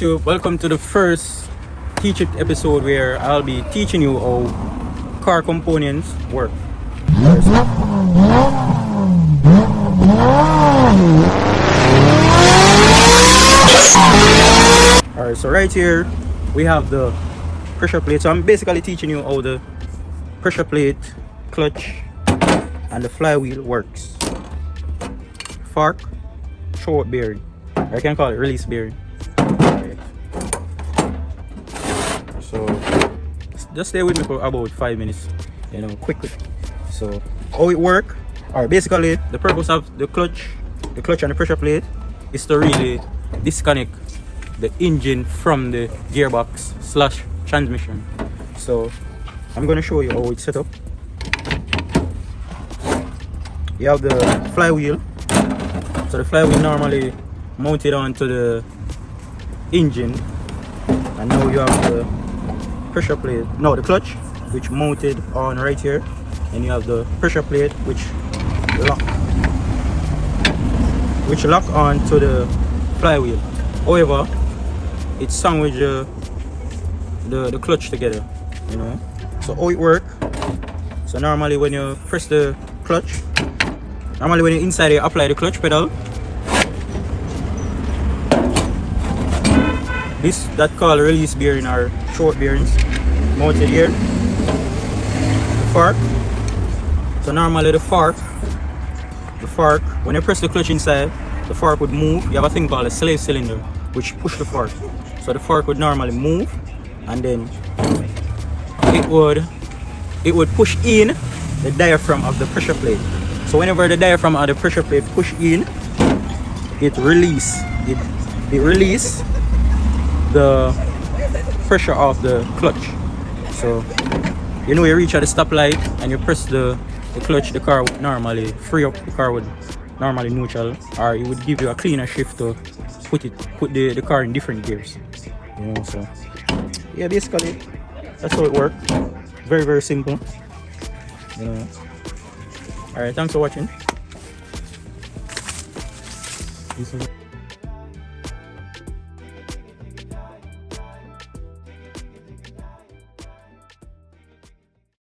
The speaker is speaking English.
Welcome to the first Teach It episode where I'll be teaching you how car components work. Alright, so right here we have the pressure plate. So I'm basically teaching you how the pressure plate, clutch, and the flywheel works. Fork, short bearing. I can call it release bearing. So just stay with me for about 5 minutes, quickly. So how it work, or basically the purpose of the clutch and the pressure plate is to really disconnect the engine from the gearbox / transmission. So I'm going to show you how it's set up. You have the flywheel. So the flywheel normally mounted onto the engine, and now you have the pressure plate, no, the clutch, which mounted on right here, and you have the pressure plate which lock onto the flywheel. However, it sandwich the clutch together, So how it work? So normally when you press the clutch, normally when you're inside, you apply the clutch pedal. That called release bearing or short bearings mounted here. The fork. So normally the fork, when you press the clutch inside, the fork would move. You have a thing called a slave cylinder which push the fork. So the fork would normally move, and then it would push in the diaphragm of the pressure plate. So whenever the diaphragm of the pressure plate push in, it release the pressure of the clutch. So you reach at the stoplight and you press the clutch, the car would normally free up, the car would normally neutral, or it would give you a cleaner shift to put the car in different gears. So yeah, basically that's how it works. Very, very simple. Alright, thanks for watching.